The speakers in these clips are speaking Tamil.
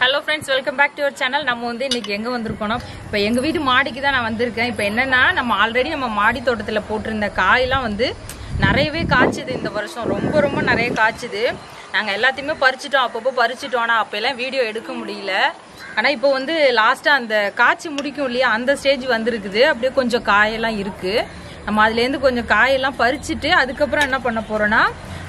Hello friends, welcome back to our channel. நம்ம வந்து இன்னைக்கு எங்க வந்திருக்கோம்னா இப்போ எங்க வீட்டு மாடிக்கு தான் நான் வந்திருக்கேன். இப்போ என்னன்னா நம்ம ஆல்ரெடி நம்ம மாடி தோட்டத்துல போட்டிருந்த காயெல்லாம் வந்து நிறையவே காய்ச்சுது இந்த வருஷம். ரொம்ப நிறைய காய்ச்சுது. நாங்க எல்லாத்தையுமே பறிச்சிட்டோம். அப்பப்போ பறிச்சிட்டோம். ஆனா அப்பெல்லாம் வீடியோ எடுக்க முடியல. ஆனா இப்போ வந்து லாஸ்டா அந்த காய்ச்சி முடிக்கும் இல்லையா அந்த ஸ்டேஜ் வந்திருக்குது. அப்படியே கொஞ்சம் காயெல்லாம் இருக்கு. நம்ம அதுல இருந்து கொஞ்சம் காயெல்லாம் பறிச்சிட்டு அதுக்கப்புறம் என்ன பண்ண போறோம்னா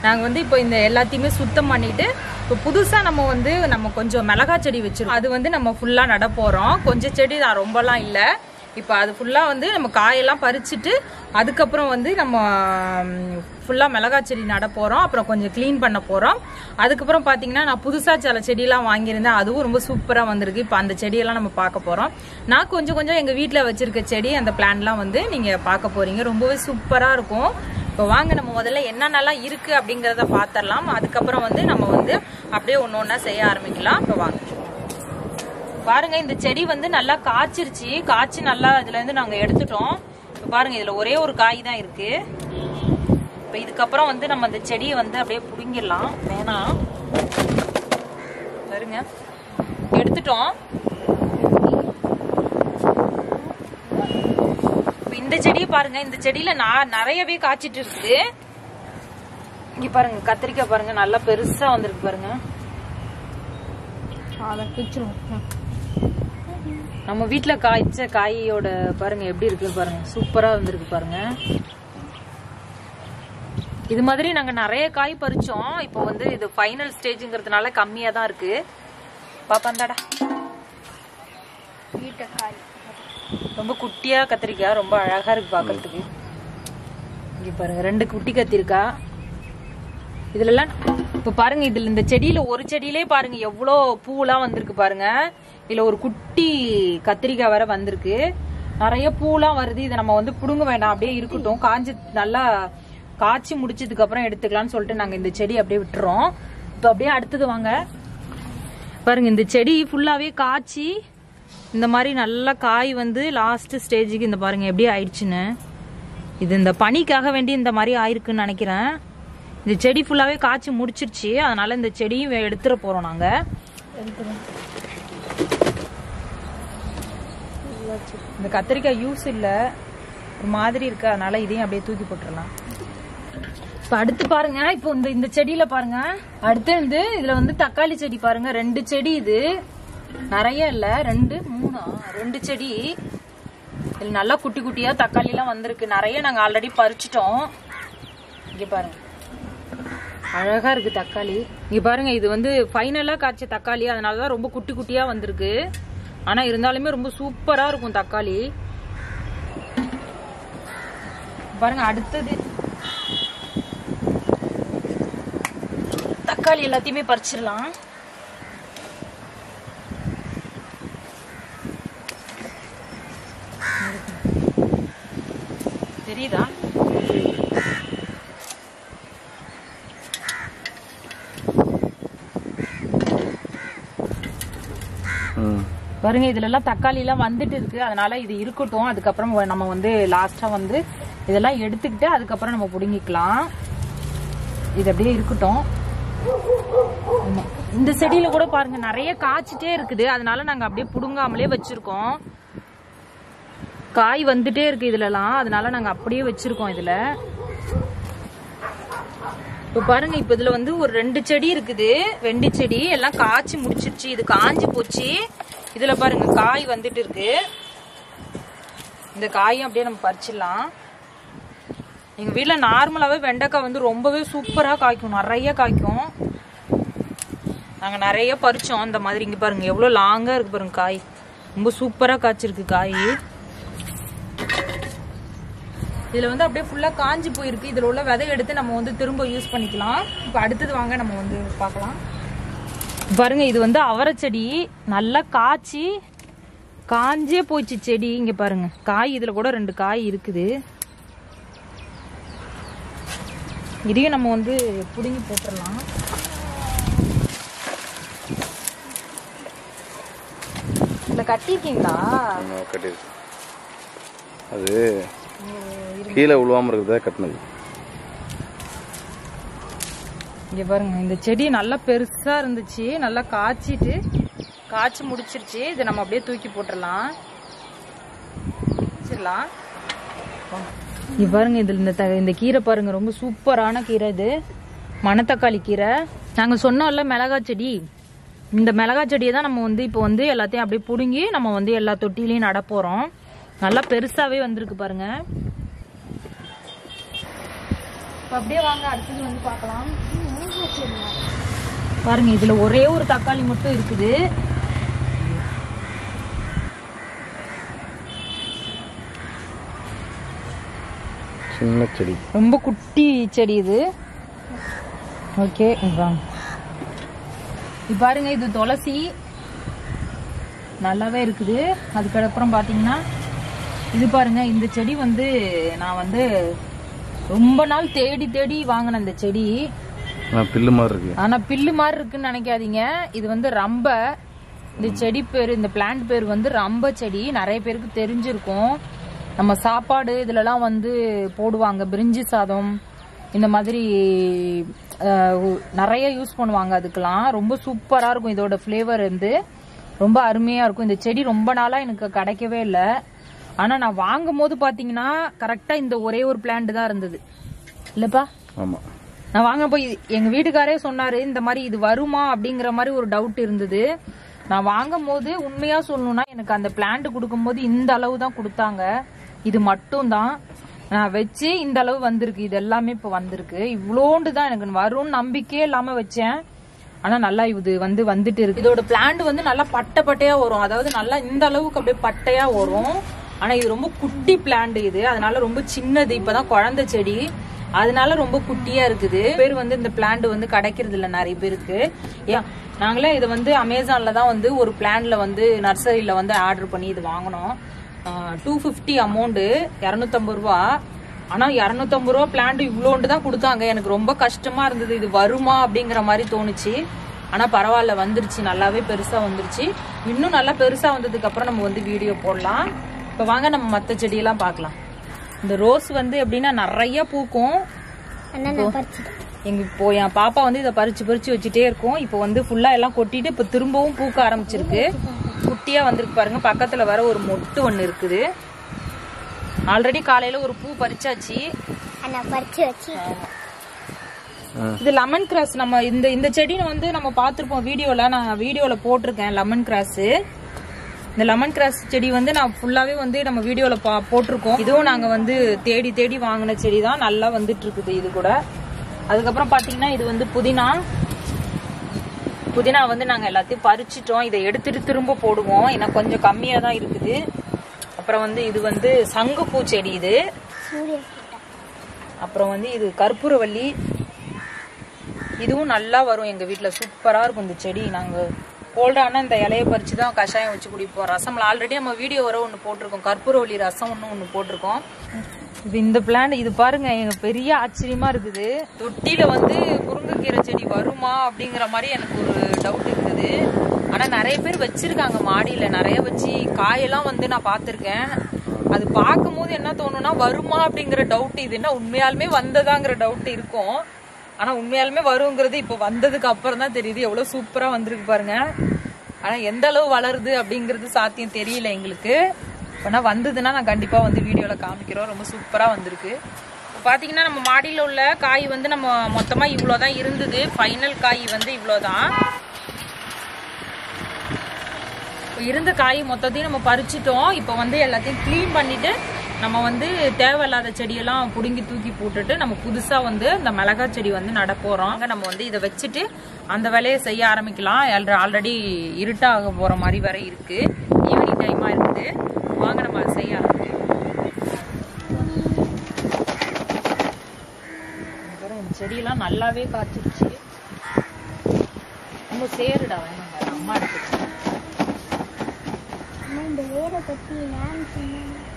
நாங்க வந்து இப்போ இந்த எல்லாத்தையுமே சுத்தம் பண்ணிட்டு இப்போ புதுசா நம்ம கொஞ்சம் மிளகாய் செடி வச்சிருக்கோம். அது வந்து நம்ம ஃபுல்லா நட போறோம். கொஞ்சம் செடி தான், ரொம்பலாம் இல்ல. இப்போ அது ஃபுல்லா வந்து நம்ம காயெல்லாம் பறிச்சுட்டு அதுக்கப்புறம் வந்து நம்ம ஃபுல்லா மிளகாய் செடி நட போறோம். அப்புறம் கொஞ்சம் கிளீன் பண்ண போறோம். அதுக்கப்புறம் பாத்தீங்கன்னா நான் புதுசா சில செடியெல்லாம் வாங்கியிருந்தேன். அதுவும் ரொம்ப சூப்பரா வந்திருக்கு. இப்போ அந்த செடியெல்லாம் நம்ம பார்க்க போறோம். நான் கொஞ்சம் எங்க வீட்டுல வச்சிருக்க செடி அந்த பிளான்லாம் வந்து நீங்க பார்க்க போறீங்க. ரொம்பவே சூப்பரா இருக்கும். இப்போ வாங்க நம்ம முதல்ல என்னென்னலாம் இருக்கு அப்படிங்கறத பாத்திரலாம். அதுக்கப்புறம் வந்து நம்ம வந்து அப்படியே ஒன்னொன்னா செய்ய ஆரம்பிக்கலாம். இப்போ வாங்க பாருங்க, இந்த செடி வந்து நல்லா காய்ச்சிருச்சு. காய்ச்சி நல்லா இதுல இருந்து நாங்க எடுத்துட்டோம். இப்போ பாருங்க, இதுல ஒரே ஒரு காய் தான் இருக்கு. இப்போ இதுக்கப்புறம் வந்து நம்ம இந்த செடியை வந்து அப்படியே புடுங்கிடலாம். வேணாம் பாருங்க, எடுத்துட்டோம். இந்த செடியை பாருங்க, இந்த செடியில நிறையவே காய்ச்சிட்டு இருக்குது. இங்க பாருங்க, கத்திரிக்காய் பாருங்க நல்லா பெருசா வந்திருக்கு பாருங்க. நம்ம வீட்டுல காய்ச்ச காயோட பாருங்க எப்படி இருக்கு பாருங்க, சூப்பரா வந்திருக்கு பாருங்க. இது மாதிரி நாங்க நிறைய காய் பறிச்சோம். இப்போ வந்து இது ஃபைனல் ஸ்டேஜ்ங்கிறதுனால கம்மியா தான் இருக்கு. பாப்பாந்தாடா, ரொம்ப குட்டியா கத்திரிக்காய், ரொம்ப அழகா இருக்கு பாக்கிறதுக்கு. இங்க பாருங்க, 2 குட்டி கத்திரிக்காய். இதுல எல்லாம் இப்ப பாருங்க, இதுல இந்த செடியில ஒரு செடியிலே பாருங்க எவ்வளவு பூலாம் வந்திருக்கு பாருங்க. இதுல ஒரு குட்டி கத்திரிக்காய் வர வந்திருக்கு. நிறைய பூலாம் வருது. இதை நம்ம வந்து புடுங்க வேண்டாம், அப்படியே இருக்கட்டும். காஞ்சி நல்லா காய்ச்சி முடிச்சதுக்கு அப்புறம் எடுத்துக்கலாம்னு சொல்லிட்டு நாங்க இந்த செடி அப்படியே விட்டுறோம். இப்ப அப்படியே அடுத்தது வாங்க பாருங்க, இந்த செடி ஃபுல்லாவே காய்ச்சி இந்த மாதிரி நல்லா காய் வந்து லாஸ்ட் ஸ்டேஜுக்கு இந்த பாருங்க எப்படி ஆயிடுச்சுன்னு. இது இந்த பனிக்காக வேண்டி இந்த மாதிரி ஆயிருக்குன்னு நினைக்கிறேன். இந்த செடி ஃபுல்லாவே காய்ச்சி முடிச்சிருச்சு. அதனால இந்த செடியும் எடுத்துட போறோம் நாங்க. இந்த கத்திரிக்காய் யூஸ் இல்ல, ஒரு மாதிரி இருக்கு. அதனால இதையும் அப்படியே தூக்கி போட்டுடலாம். இப்ப அடுத்து பாருங்க, இப்போ இந்த செடியில பாருங்க, அடுத்து வந்து இதுல வந்து தக்காளி செடி பாருங்க. 2 செடி, இது நிறைய இல்ல, 2 செடி. இதுல நல்லா குட்டி குட்டியா தக்காளி எல்லாம் வந்திருக்கு. நிறைய நாங்க ஆல்ரெடி பறிச்சிட்டோம். இங்க பாருங்க, அழகா இருக்கு தக்காளி. இங்க பாருங்க, இது வந்து ஃபைனலா காய்ச்ச தக்காளி, அதனாலதான் ரொம்ப குட்டி குட்டியா வந்திருக்கு. ஆனா இருந்தாலுமே ரொம்ப சூப்பரா இருக்கும் தக்காளி. பாருங்க, அடுத்தது தக்காளி எல்லாத்தையுமே பறிச்சிடலாம். தெரியுதா? பாருங்க, இதுல எல்லாம் தக்காளி எல்லாம் வந்துட்டு இருக்கு. அதனால இது இருக்கட்டும். அதுக்கப்புறம் நம்ம வந்து லாஸ்டா வந்து இதெல்லாம் எடுத்துக்கிட்டு அதுக்கப்புறம் நம்ம புடுங்கிக்கலாம். இது அப்படியே இருக்கட்டும். இந்த செடியில கூட பாருங்க நிறைய காய்ச்சிட்டே இருக்குது. அதனால நாங்க அப்படியே புடுங்காமலே வச்சிருக்கோம். காய் வந்துட்டே இருக்கு இதுலலாம், அதனால நாங்க அப்படியே வச்சிருக்கோம். இதுல இப்ப பாருங்க, இப்ப இதுல வந்து ஒரு 2 செடி இருக்குது. 2 செடி எல்லாம் காய்ச்சி முடிச்சிருச்சு. இது காஞ்சி போச்சு. இதுல பாருங்க காய் வந்துட்டு இருக்கு. இந்த காயும் அப்படியே நம்ம பறிச்சிடலாம். எங்க வீட்டுல நார்மலாவே வெண்டைக்காய் வந்து ரொம்பவே சூப்பரா காய்க்கும், நிறைய காய்க்கும். நாங்க நிறைய பறிச்சோம் அந்த மாதிரி. இங்க பாருங்க எவ்வளவு லாங்கா இருக்கு பாருங்க காய், ரொம்ப சூப்பரா காய்ச்சிருக்கு காய். இதுல வந்து அப்படியே ஃபுல்லா காஞ்சி போயிருக்கு. இதுல உள்ள விதை எடுத்து நம்ம வந்து திரும்ப யூஸ் பண்ணிக்கலாம். இப்ப அடுத்தது வாங்க நம்ம வந்து பார்க்கலாம். பாருங்க, இது வந்து அவரை செடி நல்லா காஞ்சே போச்சு செடி. இங்க பாருங்க காய், இதுல கூட 2 காய் இருக்குது. இதையும் நம்ம வந்து புடுங்கி போட்டுடலாம். இல்ல கட்டிருக்கீங்களா? கட்டிருக்கு. அது கீழே விழுவாம இருக்கிறதா கட்டினது. இங்க பாருங்க, இந்த செடி நல்லா பெருசா இருந்துச்சு, நல்லா காய்ச்சிட்டு காய்ச்சி முடிச்சிருச்சு. இதை நம்ம அப்படியே தூக்கி போட்டுடலாம். வச்சிடலாம். இது பாருங்க, இதுல இந்த கீரை பாருங்க, ரொம்ப சூப்பரான கீரை. இது மணத்தக்காளி கீரை. நாங்க சொன்னோம்ல மிளகாய் செடி, இந்த மிளகாய் செடியை தான் நம்ம வந்து இப்போ வந்து எல்லாத்தையும் அப்படியே பிடுங்கி நம்ம வந்து எல்லா தொட்டிலையும் நட போறோம். நல்லா பெருசாவே வந்திருக்கு பாருங்க. அப்படியே வாங்க அடுத்தது வந்து பார்க்கலாம். பாருங்க, இதுல ஒரே ஒரு தக்காளி மட்டும் இருக்குது. சின்ன செடி, ரொம்ப குட்டி செடி இது. ஓகே, பாருங்க, இது துளசி நல்லாவே இருக்குது. அதுக்கப்புறம் பாத்தீங்கன்னா இது பாருங்க, இந்த செடி வந்து நான் வந்து ரொம்ப நாள் தேடி தேடி வாங்கின இந்த செடி. பில்லு மாதிரி இருக்கு. ஆனா பில்லு மாதிரி இருக்குன்னு நினைக்காதீங்க. இது வந்து ரம்ப. இந்த செடி பேரு, இந்த பிளான்ட் பேர் வந்து ரம்ப செடி. நிறைய பேருக்கு தெரிஞ்சிருக்கும். நம்ம சாப்பாடு இதுலலாம் வந்து போடுவாங்க. பிரிஞ்சி சாதம் இந்த மாதிரி நிறைய யூஸ் பண்ணுவாங்க. அதுக்கெல்லாம் ரொம்ப சூப்பரா இருக்கும். இதோட ஃப்ளேவர் வந்து ரொம்ப அருமையா இருக்கும். இந்த செடி ரொம்ப நாளா எனக்கு கிடைக்கவே இல்லை. ஆனா நான் வாங்கும் போது பாத்தீங்கன்னா கரெக்டா இந்த ஒரே ஒரு பிளான்ட் தான் இருந்தது இல்லப்பா. ஆமா, நான் வாங்க போய் எங்க வீட்டுக்காரே சொன்னாரு, இந்த மாதிரி இது வருமா அப்படிங்கிற மாதிரி ஒரு டவுட் இருந்தது. நான் வாங்கும் போது உண்மையா சொல்லணும்னா எனக்கு அந்த பிளான்ட் கொடுக்கும் போது இந்த அளவு தான் கொடுத்தாங்க. இது மட்டும் தான் நான் வச்சு இந்த அளவு வந்திருக்கு. இது எல்லாமே இப்ப வந்திருக்கு. இவ்வளோண்டு தான் எனக்கு வரும்னு நம்பிக்கையே இல்லாம வச்சேன். ஆனா நல்லா இது வந்து வந்துட்டு இருக்கு. இதோட பிளான்ட் வந்து நல்லா பட்டை பட்டையா வரும். அதாவது நல்லா இந்த அளவுக்கு அப்படியே பட்டையா வரும். ஆனா இது ரொம்ப குட்டி பிளான்ட் இது. அதனால ரொம்ப சின்னது. இப்பதான் குழந்தை செடி, அதனால ரொம்ப குட்டியா இருக்குது. பேர் வந்து இந்த பிளான்ட் வந்து கிடைக்கிறது இல்ல நிறைய பேருக்கு. ஏன் நாங்களே இதை வந்து அமேசான்ல தான் வந்து ஒரு பிளான்ல வந்து நர்சரியில வந்து ஆர்டர் பண்ணி இது வாங்கினோம். 250 அமௌண்ட், 250 ரூபா. ஆனா 250 ரூபா பிளான்ட் இவ்வளோண்டு தான் கொடுத்தாங்க. எனக்கு ரொம்ப கஷ்டமா இருந்தது, இது வருமா அப்படிங்கிற மாதிரி தோணுச்சு. ஆனா பரவாயில்ல, வந்துருச்சு. நல்லாவே பெருசா வந்துருச்சு. இன்னும் நல்லா பெருசா வந்ததுக்கு அப்புறம் நம்ம வந்து வீடியோ போடலாம். இப்ப வாங்க நம்ம மத்த செடியெல்லாம் பார்க்கலாம். இந்த ரோஸ் வந்து எப்படின்னா நிறைய பூக்கும். எங்க இப்போ என் பாப்பா வந்து இதை பறிச்சு பறிச்சு வச்சுட்டே இருக்கும். இப்போ வந்து ஃபுல்லா எல்லாம் கொட்டிட்டு இப்ப திரும்பவும் பூக்க ஆரம்பிச்சிருக்கு. குட்டியா வந்திருக்கு பாருங்க. பக்கத்துல வர ஒரு மொட்டு ஒண்ணு இருக்குது. ஆல்ரெடி காலையில ஒரு பூ பறிச்சாச்சு. இது லெமன் கிராஸ். நம்ம இந்த செடியை வந்து நம்ம பார்த்திருப்போம் வீடியோல. நான் வீடியோல போட்டிருக்கேன் லெமன் கிராஸ். இந்த லெமன் கிராஸ் செடி வந்து நான் ஃபுல்லாவே வந்து நம்ம வீடியோல போட்டிருக்கோம். இதுவும் நாங்க வந்து தேடி தேடி வாங்கின செடி தான். நல்லா வந்துட்டு இருக்குது இது கூட. அதுக்கப்புறம் பாத்தீங்கன்னா இது வந்து புதினா. புதினா வந்து நாங்க எல்லாத்தையும் பறிச்சிட்டோம். இதை எடுத்துட்டு திரும்ப போடுவோம். ஏன்னா கொஞ்சம் கம்மியா தான் இருக்குது. அப்புறம் வந்து இது வந்து சங்குப்பூ செடி இது. அப்புறம் வந்து இது கற்பூரவள்ளி. இதுவும் நல்லா வரும் எங்க வீட்டுல. சூப்பரா இருக்கும் இந்த செடி. நாங்க கோல்டான இந்த இலையை பறிச்சு தான் கஷாயம் வச்சு குடிப்போம். ரசம்ல ஆல்ரெடி நம்ம வீடியோ வர ஒன்று போட்டிருக்கோம். கற்பூரவள்ளி ரசம் ஒன்று போட்டிருக்கோம். இந்த பிளான்ட் இது பாருங்க, எனக்கு பெரிய ஆச்சரியமா இருக்குது. தொட்டியில வந்து முருங்கைக்கீரை செடி வருமா அப்படிங்கிற மாதிரி எனக்கு ஒரு டவுட் இருக்குது. ஆனா நிறைய பேர் வச்சிருக்காங்க மாடியில, நிறைய வச்சு காயெல்லாம் வந்து நான் பார்த்திருக்கேன். அது பார்க்கும் போது என்ன தோணும்னா வருமா அப்படிங்கிற டவுட். இது என்ன உண்மையாலுமே வந்ததாங்கிற டவுட் இருக்கும். ஆனா உண்மையாலுமே வருங்கிறது இப்ப வந்ததுக்கு அப்புறம் தான் தெரியுது. எவ்வளவு சூப்பரா வந்திருக்கு பாருங்க. ஆனா எந்த அளவு வளருது அப்படிங்கிறது சாத்தியம் தெரியல எங்களுக்கு. ஆனா வந்ததுன்னா நான் கண்டிப்பா வந்து வீடியோல காமிக்கிறோம். ரொம்ப சூப்பரா வந்திருக்கு. பாத்தீங்கன்னா நம்ம மாடியில உள்ள காய் வந்து நம்ம மொத்தமா இவ்வளவுதான் இருந்தது. ஃபைனல் காய் வந்து இவ்வளவுதான் இருந்த காய். மொத்தத்தையும் நம்ம பறிச்சிட்டோம். இப்ப வந்து எல்லாத்தையும் கிளீன் பண்ணிட்டு நம்ம வந்து தேவையில்லாத செடியெல்லாம் புடுங்கி தூக்கி போட்டுட்டு நம்ம புதுசா வந்து இந்த மிளகாய் செடி வந்து நட போறோம். நம்ம வந்து இதை வச்சுட்டு அந்த வேலையை செய்ய ஆரம்பிக்கலாம். ஆல்ரெடி இருட்டாக போற மாதிரி வரை இருக்கு. ஈவினிங் டைமா இருக்குது. வாங்க நம்ம அதை செய்ய ஆரம்பிக்கலாம். செடியெல்லாம் நல்லாவே காய்ச்சிருச்சு. ரொம்ப சேருடா வேணும். அம்மா எடுத்துச்சு.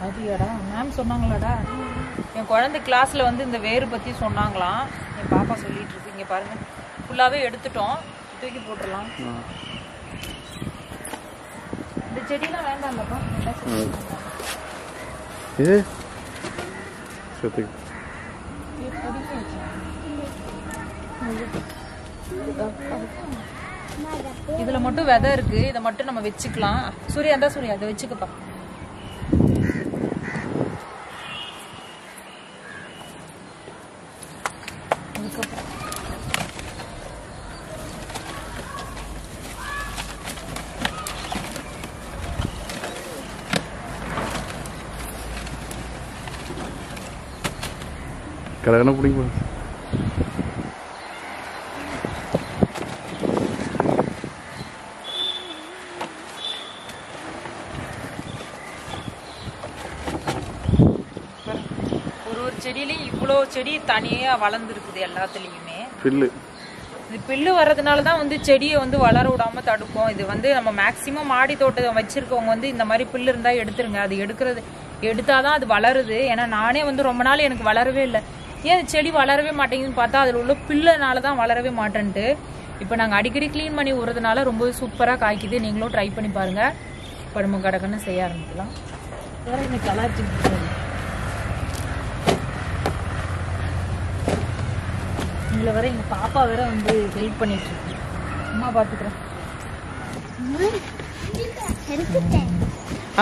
அப்படியாடா, மேம் சொன்னாங்களாடா. என் குழந்தை கிளாஸ்ல வந்து இந்த வேறு பத்தி சொன்னாங்களாம். என் பாப்பா சொல்லிட்டு இருக்கு. இங்க பாருங்க, ஃபுல்லாவே எடுத்துட்டோம். தூக்கி போட்டுடலாம். இந்த செடியெல்லாம் வேண்டாம்லப்பா. இது இதுல மட்டும் விதை இருக்கு, இதை மட்டும் நம்ம வச்சுக்கலாம். சூர்யா இருந்தா சூர்யா அதை வச்சுக்கப்பா. கடகன பிடிங்க. ஒரு செடியிலையும் இவ்வளோ செடி தனியா வளர்ந்துருக்குது எல்லாத்துலயுமே. இது பில்லு வர்றதுனாலதான் வந்து செடியை வந்து வளர விடாம தடுக்கும். இது வந்து நம்ம மேக்சிமம் மாடி தோட்டம் வச்சிருக்கவங்க வந்து இந்த மாதிரி பில்லு இருந்தா எடுத்துருங்க. அது எடுத்தாதான் அது வளருது. ஏன்னா நானே வந்து ரொம்ப நாள் எனக்கு வளரவே இல்லை. ஏன் செடி வளரவே மாட்டேங்குதுன்னு பார்த்தா அதில் உள்ள பில்லுனாலதான் வளரவே மாட்டேன்ட்டு. இப்போ நாங்கள் அடிக்கடி கிளீன் பண்ணி விடுறதுனால ரொம்ப சூப்பராக காய்க்குது. நீங்களும் ட்ரை பண்ணி பாருங்க. இப்போ நம்ம கடகன்னு செய்ய ஆரம்பிக்கலாம். இதில் வர எங்கள் பாப்பா வேற வந்து ஹெல்ப் பண்ணிட்டு இருக்கு. அம்மா பார்த்துக்கிறேன்.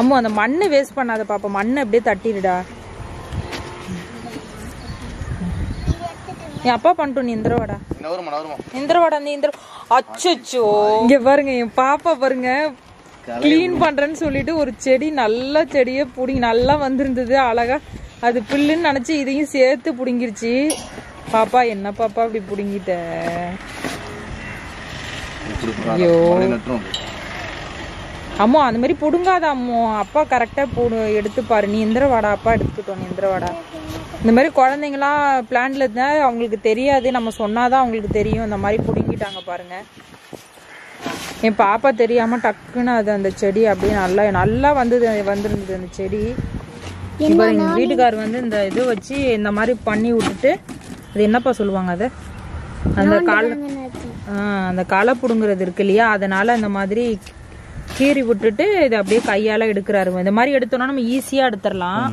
அம்மா அந்த மண்ணை வேஸ்ட் பண்ணாத பாப்பா, மண்ணை அப்படியே தட்டிடுடா. என் அப்பா பண்ணிட்டோம். நீ இந்திரவாடா நீ அச்சோ. இங்க பாருங்க என் பாப்பா பாருங்க, கிளீன் பண்றேன்னு சொல்லிட்டு ஒரு செடி நல்ல செடியே புடிங்கி நல்லா வந்திருந்தது அழகா. அது பில்லுன்னு நினைச்சு இதையும் சேர்த்து புடுங்கிருச்சு. பாப்பா என்ன பாப்பா அப்படி புடுங்கிட்ட? ஐயோ அம்மோ அந்த மாதிரி புடுங்காத அம்மோ. அப்பா கரெக்டா எடுத்து பாரு. நீ இந்திரவாடா, அப்பா எடுத்துக்கிட்டோம். நீ இந்திரவாடா. இந்த மாதிரி குழந்தைங்களாம் பிளான்ல இருந்தா அவங்களுக்கு தெரியாது, நம்ம சொன்னாதான் அவங்களுக்கு தெரியும். இந்த மாதிரி புடுங்கிட்டாங்க பாருங்க. என் பாப்பா தெரியாம டக்குன்னு அது அந்த செடி அப்படியே நல்லா வந்திருந்தது அந்த செடி. இப்போ எங்க வீட்டுக்காரர் வந்து இந்த இது வச்சு இந்த மாதிரி பண்ணி விட்டுட்டு, அது என்னப்பா சொல்லுவாங்க அதை, அந்த களை புடுங்குறது இருக்கு இல்லையா, அதனால அந்த மாதிரி கீறி விட்டுட்டு இதை அப்படியே கையால எடுக்கிறாரு. இந்த மாதிரி எடுத்தோம்னா நம்ம ஈஸியா எடுத்துடலாம்,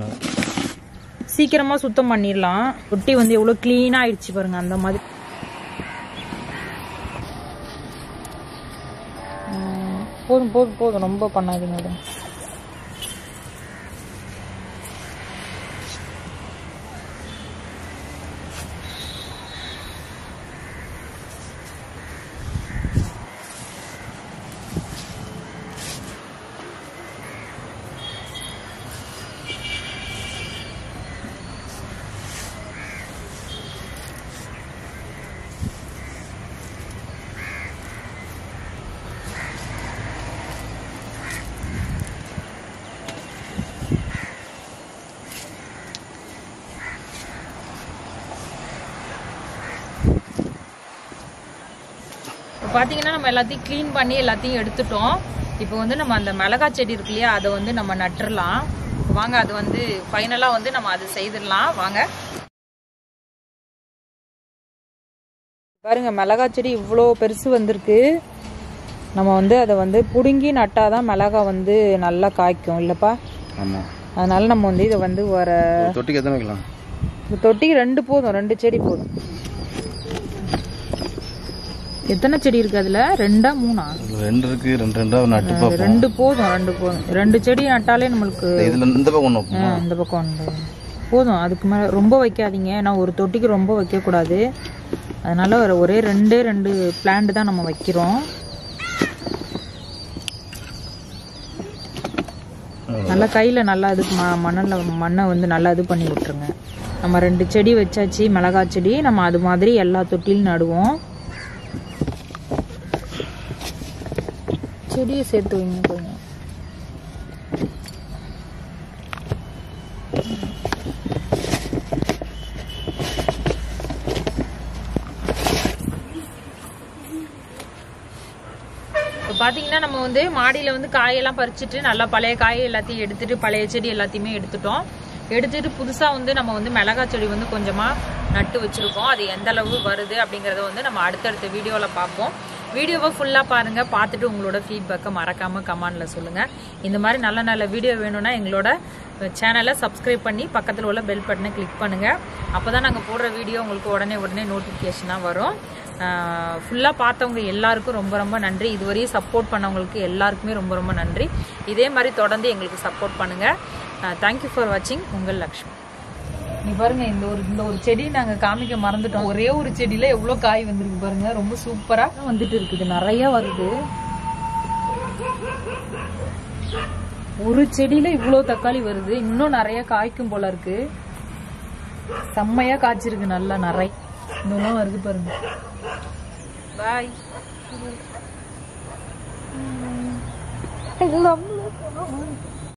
சீக்கிரமா சுத்தம் பண்ணிடலாம். தொட்டி வந்து எவ்வளவு கிளீனா ஆயிடுச்சு பாருங்க. அந்த மாதிரி போதும் போதும் போதும், ரொம்ப பண்ணாதீங்க. பாத்தீங்கன்னா நம்ம எல்லாத்தையும் கிளீன் பண்ணி எல்லாத்தையும் எடுத்துட்டோம். இப்போ வந்து நம்ம அந்த மிளகாய் செடி இருக்கு இல்லையா, அதை வந்து நம்ம நட்டுறலாம் வாங்க. அது வந்து ஃபைனலா வந்து நம்ம அது செய்திடலாம் வாங்க. பாருங்க மிளகாய் செடி இவ்வளோ பெருசு வந்திருக்கு. நம்ம வந்து அதை வந்து புடுங்கி நட்டாதான் மிளகாய் வந்து நல்லா காய்க்கும் இல்லப்பா. அதனால நம்ம வந்து இதை வந்து வர தொட்டிக்கு எத்தனை வைக்கலாம்? தொட்டிக்கு 2 போதும், 2 செடி போதும். எத்தனை செடி இருக்கு அதுல? 2 3 2 இருக்கு. 2 நட்டு பாப்போம். 2 போதும், 2 போதும். 2 செடி நட்டாலே நம்மளுக்கு இதுல இந்த பக்கம் ஒண்ணு, இந்த பக்கம் ஒன்று போதும். அதுக்கு மேல ரொம்ப வைக்காதீங்க, ஏன்னா ஒரு தொட்டிக்கு ரொம்ப வைக்க கூடாது. அதனால ஒரே 2 பிளான்ட் தான் நம்ம வைக்கிறோம். நல்லா கையில நல்லா இது மண்ணை வந்து நல்லா இது பண்ணி விட்டுருங்க. நம்ம 2 செடி வச்சாச்சு மிளகாய் செடி. நம்ம அது மாதிரி எல்லா தொட்டிலும் நடுவோம். செடியை சேர்த்து வைங்க கொஞ்சம். இப்போ பார்த்தீங்கன்னா நம்ம வந்து மாடியில் வந்து காயெல்லாம் பறிச்சுட்டு நல்லா பழைய காயை எல்லாத்தையும் எடுத்துட்டு பழைய செடி எல்லாத்தையுமே எடுத்துட்டு புதுசாக வந்து நம்ம வந்து மிளகாய் செடி வந்து கொஞ்சமாக நட்டு வச்சுருக்கோம். அது எந்த அளவு வருது அப்படிங்கிறத வந்து நம்ம அடுத்தடுத்த வீடியோவில் பார்ப்போம். வீடியோவை ஃபுல்லாக பாருங்கள். பார்த்துட்டு உங்களோட ஃபீட்பேக்கை மறக்காமல் கமெண்டில் சொல்லுங்கள். இந்த மாதிரி நல்ல நல்ல வீடியோ வேணும்னா எங்களோட சேனலை சப்ஸ்கிரைப் பண்ணி பக்கத்தில் உள்ள பெல் பட்டனை கிளிக் பண்ணுங்கள். அப்போ தான் நாங்கள் போடுற வீடியோ உங்களுக்கு உடனே நோட்டிஃபிகேஷனாக வரும். ஃபுல்லாக பார்த்தவங்க எல்லாருக்கும் ரொம்ப ரொம்ப நன்றி. இதுவரையும் சப்போர்ட் பண்ணவங்களுக்கு எல்லாருக்குமே ரொம்ப ரொம்ப நன்றி. இதே மாதிரி தொடர்ந்து எங்களுக்கு சப்போர்ட் பண்ணுங்கள். தேங்க்யூ ஃபார் வாட்சிங். உங்கள் லக்ஷ்மி. நீ பாருங்க, இந்த ஒரு செடி நாங்கள் காமிக்க மறந்துட்டோம். ஒரே ஒரு செடியில் எவ்வளோ காய் வந்திருக்கு பாருங்க. ரொம்ப சூப்பராக வந்துட்டு இருக்குது. நிறைய வருது. ஒரு செடியில இவ்வளோ தக்காளி வருது. இன்னும் நிறைய காய்க்கும் போல இருக்கு. செம்மையா காய்ச்சிருக்கு. நல்லா நிறைய இன்னும் வருது பாருங்க. பாய்.